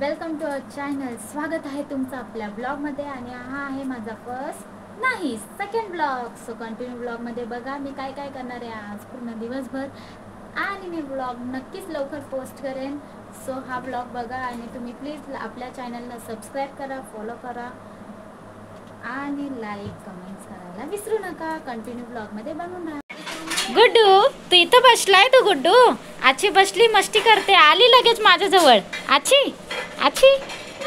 Welcome to our channel. स्वागत आहे तुमचं आपल्या ब्लॉगमध्ये आणि हा आहे माझा फर्स्ट नाही सेकंड ब्लॉग. सो कंटिन्यू ब्लॉगमध्ये बघा मी काय काय करणार आहे आज पूर्ण दिवसभर आणि मी ब्लॉग नक्कीच लवकर पोस्ट करेन. सो हा ब्लॉग बघा आणि तुम्ही प्लीज आपल्या चॅनलला सबस्क्राईब करा, फॉलो करा आणि लाईक कमेंट्स करायला विसरू नका. कंटिन्यू ब्लॉगमध्ये बनवून राहा. गुड्डू तू इथं बसलाय. तू गुड्डू आची बसली मस्ती करते, आली लगेच माझ्याजवळ. आची आची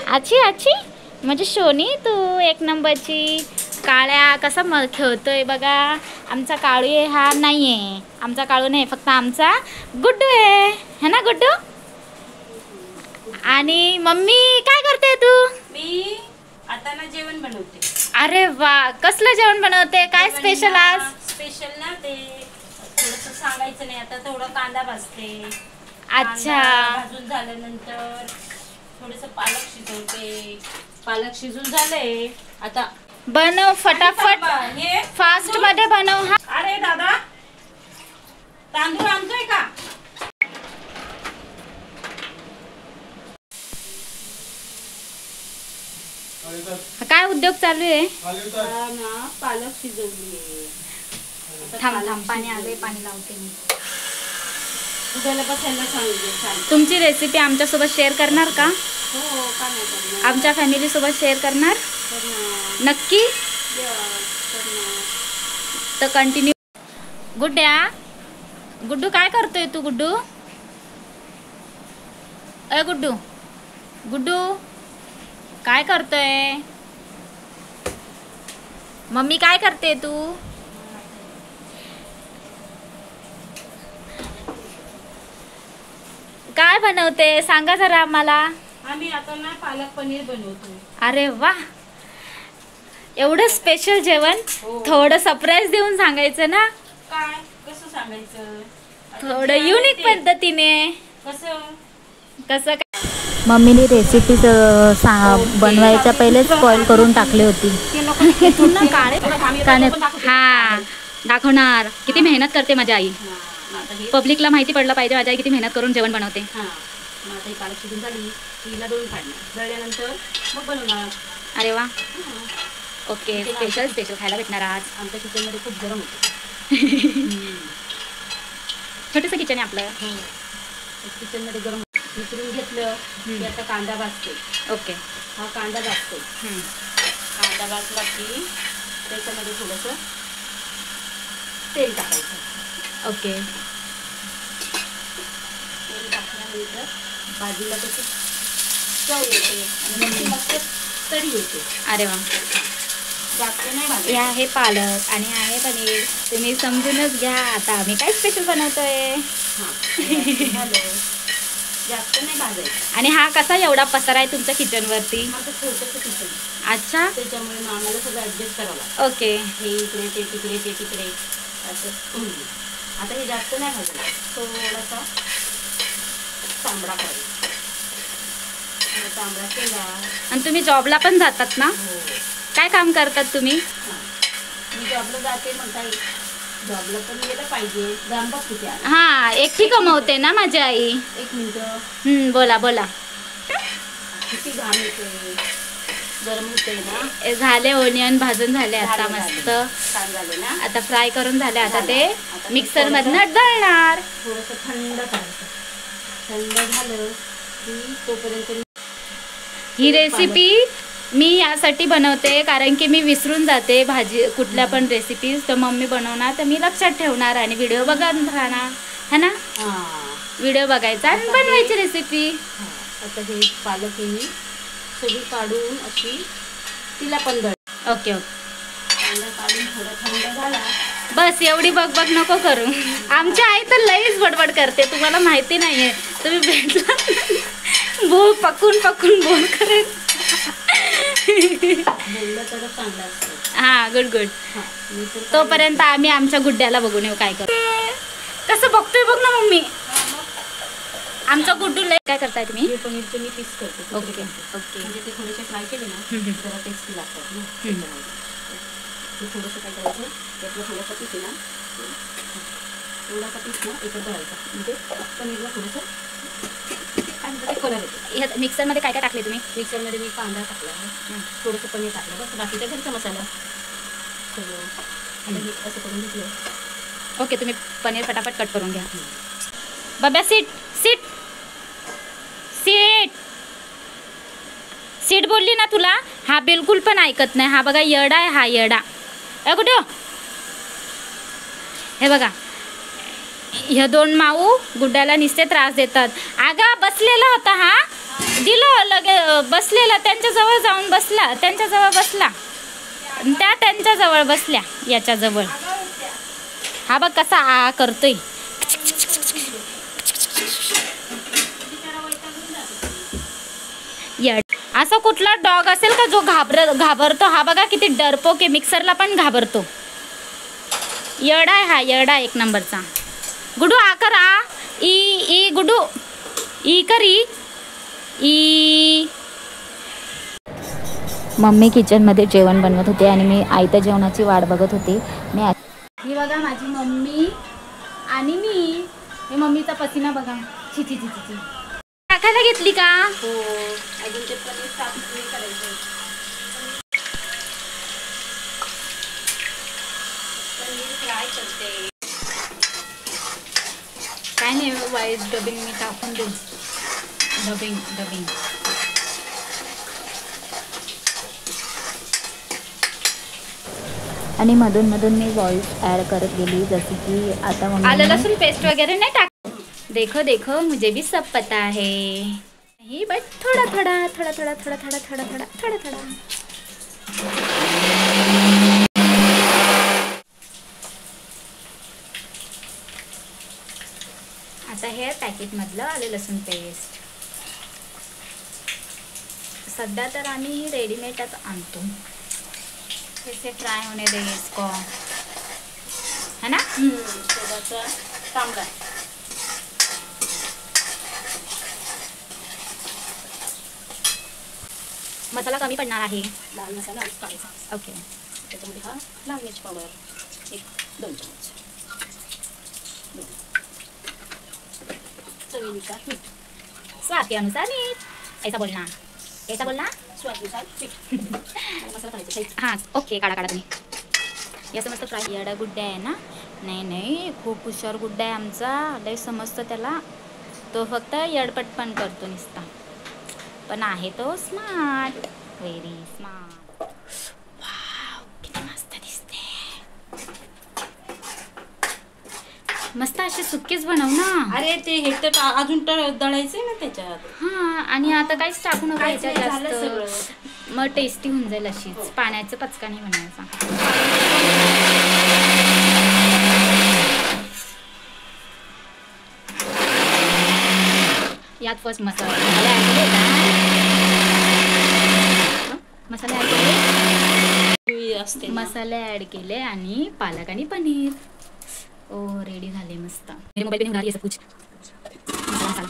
आची आची म्हणजे शोनी तू एक नंबरची. काळ्या कसा खेळतोय बघा. आमचा काळू आहे हा नाही आहे, आमचा काळू नाही, फक्त आमचा गुड्डू आहे, है ना गुड्डू. आणि मम्मी काय करते तू? मी आता ना जेवण बनवते. अरे वा, कसलं जेवण बनवते? काय स्पेशल आज? स्पेशल ना ते थोडंसं सांगायचं नाही. आता थोडं कांदा भाजते. अच्छा, भाजून झाल्यानंतर थोडंसं पालक शिजवते. पालक शिजून झाले आता बनव फटाफट, हे फास्ट मध्ये बनव. हा अरे दादा तांदूळ आणतोय का? काय उद्योग चालू आहे? ना पालक शिजवली. थांब थांब, पाणी आले, पाणी लावते मी. उद्याला बसायला सांगितलं. तुमची रेसिपी आमच्यासोबत शेअर करणार का? हो, का नाही करणार? आमच्या फॅमिली सोबत शेअर करणार नक्की. तर कंटिन्यू. गुड्ड्या, गुड्डू काय करतोय तू? गुड्डू अय गुड्डू, गुड्डू काय करतोय? मम्मी काय करते तू? काय बनवते सांगा जरा आम्हाला. आम्ही आता ना पालक पनीर बनवतो. अरे वा, एवढं स्पेशल जेवण. हो. थोडं सरप्राईज देऊन सांगायचं ना. काय कसं सांगायचं? थोडं युनिक पद्धतीने. कसं कसं काय? मम्मीने रेसिपी बनवायच्या पहिलेच स्पॉइल करून टाकली होती. हा दाखवणार किती मेहनत करते माझी आई. पब्लिकला माहिती पडलं पाहिजे माझी आई किती मेहनत करून जेवण बनवते. पालक शिजून झाली तिला दळून काढणार. दळल्यानंतर मग बनवणार. अरे वा, ओके. स्पेशल स्पेशल खायला भेटणार आज. आमच्या किचनमध्ये खूप गरम होतं. छोटंसं किचन आहे आपलं. किचनमध्ये गरम विसरून घेतलं की आता कांदा भाजते. ओके, हा कांदा भाजते. कांदा भाजला की त्याच्यामध्ये थोडंसं तेल टाकायचं. ओके. तेल टाकल्यानंतर भाजीला कशी चव येते आणि मस्त तरी येते. अरे वा, जास्त नाही भाजी. हे आहे पालक आणि आहे पनीर. तुम्ही समजूनच घ्या आता आम्ही काय स्पेशल बनवतोय. झालं, जास्त नाही भाजायचं. आणि हा कसा एवढा पसारा आहे तुमच्या किचन वरती? माझं छोटंसं किचन, अच्छा, त्याच्यामुळे आम्हाला सगळं ऍडजस्ट करावं लागतं. ओके. हे इकडे ते तिकडे ते तिकडे असं. आता हे जास्त नाही भाजायचं, थोडासा तांबडा करायचा. तांबडा केला. आणि तुम्ही जॉबला पण जातात ना? हो, काय काम करतात तुम्ही? मी जॉबला जाते. मग काही जॉबला पण गेलं पाहिजे. दाम बघ किती आहे. हा, एकटी कमवते ना माझी आई. एक मिनिट. बोला बोला. किती घाम येते, गरम होते ना. झाले ओनियन भाजून झाले आता मस्त. छान झाले ना. आता फ्राय करून झाले. आता ते मिक्सर मधनं दळणार. थोडंसं थंड करायचं. थंड झालं की तोपर्यंत ही रेसिपी मी यासाठी बनवते कारण की मी विसरून जाते भाजी कुठल्या पण रेसिपीज. तर मम्मी बनवणार तर मी लक्षात ठेवणार आणि व्हिडिओ बघत राहणार, है ना. व्हिडिओ बघायचा आणि बनवायची रेसिपी. आता हे पालक मी सगळी काढून अशी तिला पण दळ. Okay okay. कांदा काढून थोडा थंड झाला बस, एवढी बकबक नको करू. आमची आई तर लईच बडबड करते, तुम्हाला माहिती नाहीये. तुम्ही भेटला बोल पकून पकून बोल करेल. बोललं तर चांगलं असतं. हा, गुड गुड. तोपर्यंत आम्ही आमच्या गुड्ड्याला बघून येऊ काय करतो. कसं बघतोय बघ ना मम्मी. आमचा गुड्डू लय. काय करताय तुम्ही? हे पनीरचे मी पीस करते. Okay okay. म्हणजे ते थोडेसे फ्राय केले ना जरा टेस्टी लागतात ना. थोडंसं काय करायचं, त्यातलं थोडंसं पीस आहे ना एवढासा पीस ना एकत्र करायचा, म्हणजे पनीरला थोडंसं काय म्हणतात कलर येतो. ह्या मिक्सरमध्ये काय काय टाकले तुम्ही? मिक्सरमध्ये मी कांदा टाकला आहे, थोडंसं पनीर टाकलं, बस बाकीचा घरचा मसाला सगळं आणि असं करून घेतलं. ओके, तुम्ही पनीर फटाफट कट करून घ्या. बाबा सीट सीट सीट सीट बोलली ना तुला. हा बिलकुल पण ऐकत नाही. हा बघा येडा आहे, हा येडा. कुठं हे बघा, ह्या दोन माऊ गुड्ड्याला नुसते त्रास देतात. अगं बसलेला होता हा, दिलं लगे बसलेला, त्यांच्याजवळ जाऊन बसला, त्यांच्याजवळ बसला, त्या त्यांच्याजवळ बसल्या याच्याजवळ. हा बघ कसा आ करतोय. असा कुठला डॉग असेल का जो घाबरतो? हा बघा किती डरपोक आहे, मिक्सरला पण घाबरतो. येडा आहे हा, येडा एक नंबरचा. गुडू आ कर, आ ई ई गुडू ई करी ई. मम्मी किचनमध्ये जेवण बनवत होते आणि मी आयत्या जेवणाची वाट बघत होते. ही बघा माझी मम्मी आणि मी. हे मम्मीचा पसीना बघा. ची ची ची ची. टाकायला घेतली का? हो, अजून ते पनीर टाकून करायचं. पनीर फ्राय करते. काय नाही, वाईट डबिंग मी टाकून देऊ. डबिंग आणि मधून मधून मी व्हॉइस ॲड करत गेली, जशी की आता आलं लसूण पेस्ट वगैरे नाही टाक. देखो देखो मुझे भी सब पता है, ही बट थोड़ा थोड़ा थोड़ा थोड़ा थोड़ा थोड़ा थोड़ा थोड़ा थोड़ा थोड़ा. आता हे पॅकेटमधलं आले लसूण पेस्ट. सध्या तर आम्ही रेडीमेडच आणतो. कैसे फ्राय होने देंगे इसको, है ना? थोडासा तांबडा. मसाला कमी पडणार आहे. लाल मसाला काढायचा. ओके. त्याच्यामध्ये हा लाल मिर्च पावडर 1-2 चमच, चवीनुसार मीठ, स्वाद के अनुसार मीठ. ऐसा बोलना, ऐसा बोलना. स्वादनुसार मीठ. मसाला करायचा. हां ओके, काढा काढा तुम्ही. याचं मस्त फ्राय. येडा गुड्डा आहे ना? नाही नाही, खूप हुशार गुड्डा आहे आमचा. लय समजतं त्याला. तो फक्त येडपट पण करतो नुसता, पण आहे तो स्मार्ट, व्हेरी स्मार्ट. वाव, किती मस्त दिसते. मस्त असे सुक्केच बनव ना. अरे ते हे तर अजून दळायचंय ना त्याच्यात. हां, आणि आता काहीच टाकू नका याच्यात झालं सगळं. जास्त, मग टेस्टी होऊन जाईल अशीच. पाण्याचं पचका नाही बनायचा. यात फर्स्ट मसाले ॲड केले का? मसाले ॲड केले, असते मसाले ॲड केले आणि पालक आणि पनीर. ओ रेडी झाले मस्त. मेरे मोबाइल पे नहीं हो रहा है ये सब कुछ. मसाला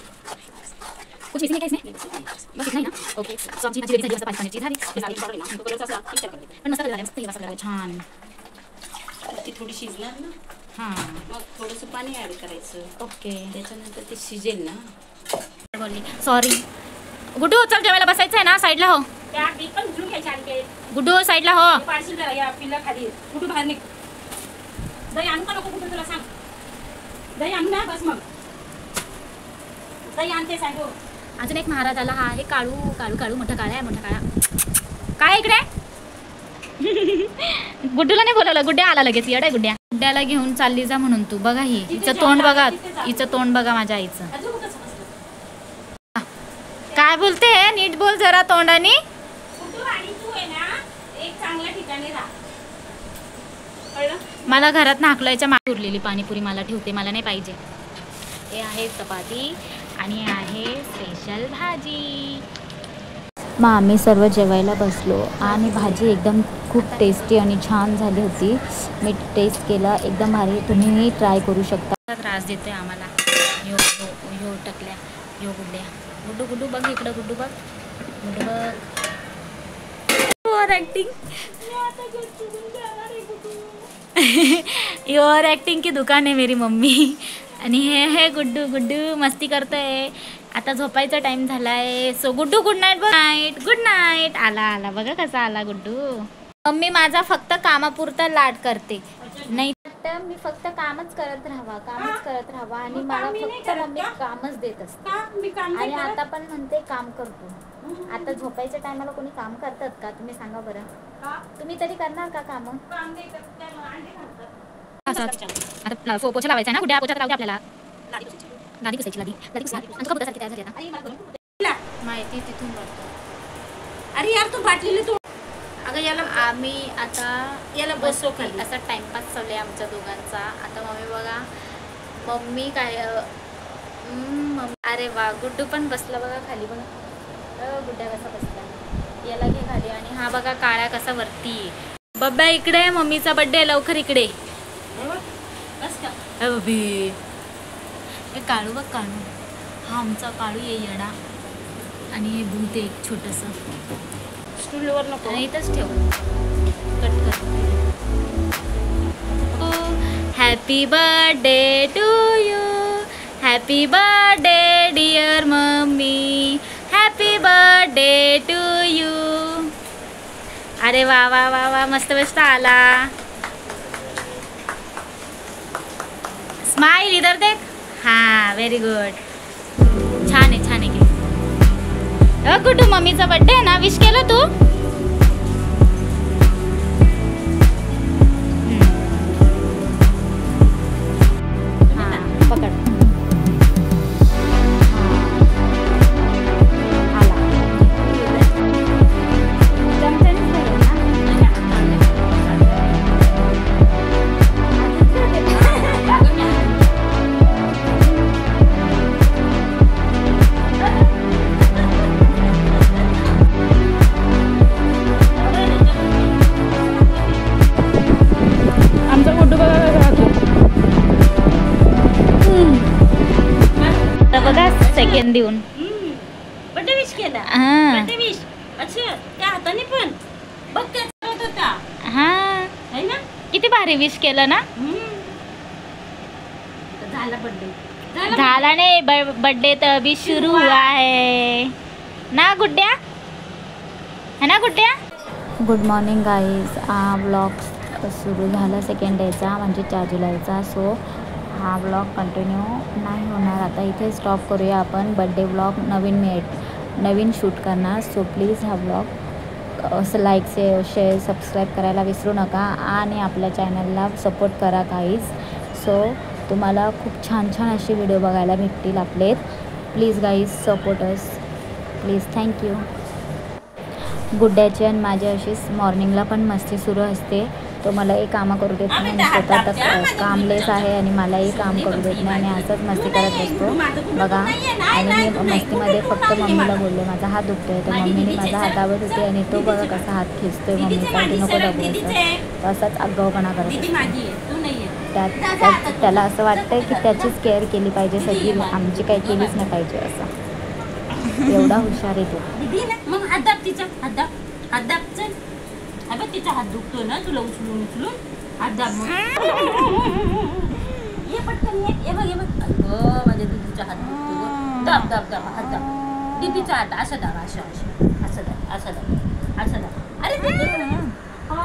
कुछ इसमें क्या, इसमें बस इतना ही ना? ओके. सब्जी माझी रेडी झाली, मस्त पाणी झाली. पण मस्त झालं, मस्त हिरवा सगळं छान. ती थोडी शिजणार ना. हां मग थोडंसं पाणी ॲड करायचं. ओके. त्याच्यानंतर ते शिजेल ना. बोलली सॉरी. गुड्डू चल जेवायला बसायचं आहे ना, साईडला हो. त्या ती पण घेऊन घ्यायची आणखी. गुड्डू साईडला हो. पार्सल करा या पिल्ला खाली. कुठं बाहेर निघ. दही आणू का नको कुठं तुला सांग. दही आणू ना बस मग. दही आणते साहेब. अजून एक महाराज आला. हा आहे काळू काळू काळू, मोठा काळा आहे, मोठा काळा. काय इकडे? गुड्डूला नाही बोलवलं, गुड्ड्या आला लगेच. येड आहे गुड्ड्या. गुड्ड्याला घेऊन चालली जा म्हणून तू. बघा ही हिचं तोंड बघा, हिचं तोंड बघा माझ्या आईचं. काय बोलते? नीट बोल जरा तोंडाने. तू आहे ना एक चांगल्या ठिकाणी राहा. कळलं? मला घरात हाकलायच्या मागे उरलेली पाणीपुरी मला ठेवते, मला नाही पाहिजे. हे आहे चपाती आणि आहे स्पेशल भाजी. मग आम्ही सर्व जेवायला बसलो आणि भाजी एकदम खूप टेस्टी आणि छान झाली होती. मी टेस्ट केला, एकदम भारी. तुम्हीही ट्राय करू शकता. त्रास देतोय आम्हाला. यो यो यो टकल्या, यो गुड्ड्या. गुड्डू गुड्डू बघ इकडं, गुड्डू बघ, गुड्डू बघ. ॲक्टिंग. ये ओवर एक्टिंग की दुकान आहे मेरी मम्मी. आणि हे गुड्डू गुड्डू मस्ती करतोय. आता झोपायचा टाइम झालाय. So Guddu good night. Good night. आला बघा कसा आला गुड्डू. मम्मी माझा फक्त कामापुरता लाड करते. नाही तर मी फक्त कामच करत राहावा आणि मला फक्त मम्मी कामच देत असते. आणि आता पण म्हणते काम करतो. आता झोपायच्या टायमाला कोणी काम करतात का तुम्ही सांगा बरं. तुम्ही तरी करणार का काम. आता पोछा लावायचा ना. कुठे पोछा लावते आपल्याला. लादी पुसायची. लादी कबूतरसारखी तयार झाली आता. माहिती तिथून वाटतो. अरे यार तू बाटलीला तू. अगं याला आम्ही आता याला बसव खाली. असा टाइमपास चालू आहे आमच्या दोघांचा. आता मम्मी बघा. मम्मी काय अरे वा गुड्डू पण बसला बघा खाली बघा. गुड्डा कसा बसला. याला घे खाली. आणि हा बघा काळ्या कसा वरती. बब्बा इकडे. मम्मीचा बर्थडे लवकर इकडे. काळू बघ काळू. हा आमचा काळू ये येडा. आणि हे भूत एक छोटंसं. स्टूलवर नको. इथंच ठेव. कट कर. Happy birthday to you. Happy birthday dear mummy. Happy birthday to you. अरे वा वा वा वा मस्त मस्त आला. स्माइल इधर देख. हाँ व्हेरी गुड. छान आहे की. गुड्डू मम्मीचा बर्थडे आहे ना. विश केलं तू. पकड. बघा सेकंड देऊन बर्थडे विश केला. Birthday wish. अच्छा त्या हाताने पण बघ काय चालत होता. हा है ना. किती भारी विश केलं ना. झाला बर्थडे. झाला नाही. बर्थडे तर अभी सुरू हुआ है ना गुड्ड्या. है ना गुड्ड्या. Good morning guys. हा ब्लॉग सुरू झाला सेकंड डेचा म्हणजे 4 जुलैचा. सो हा ब्लॉग कंटिन्यू नाही होणार. आता इथे स्टॉप करूया आपण. बर्थडे ब्लॉग नवीन शूट करणार. सो प्लीज हा ब्लॉग असं लाईक शेअर सबस्क्राईब करायला विसरू नका. आणि आपल्या चॅनलला सपोर्ट करा गाईज. सो तुम्हाला खूप छान असे व्हिडिओ बघायला भेटतील आपले. Please guys support us please. Thank you. गुड्ड्याची आणि माझी अशीच मॉर्निंगला पण मस्ती सुरू असते. तो मलाही कामं करू देत नाही. आणि स्वतः तर कामलेस आहे आणि मलाही काम करू देत नाही. आणि असंच मस्ती करत असतो बघा. आणि मी मस्तीमध्ये फक्त मम्मीला बोलले माझा हात दुखतोय. तर मम्मीने माझा हात दाबत होती आणि तो बघा कसा हात खेचतोय मम्मीचा. की नको दाबवायचं. तो असाच आगाऊपणा करत असतो. त्याला असं वाटतंय की त्याचीच केअर केली पाहिजे सगळी. आमची काही केलीच नाही पाहिजे असं. एवढा हुशार आहे तो. मग हात दाब तिचा. हात दाब चल. अबे तिचा हात दुखतो ना. तुला उचलून हात दाब. ये पटकन ये बघ. माझ्या दीदीचा हात दुखतो. दाब हात दाब. दीदीचा हात असं दाब. असं दाब. अरे दीदी. हा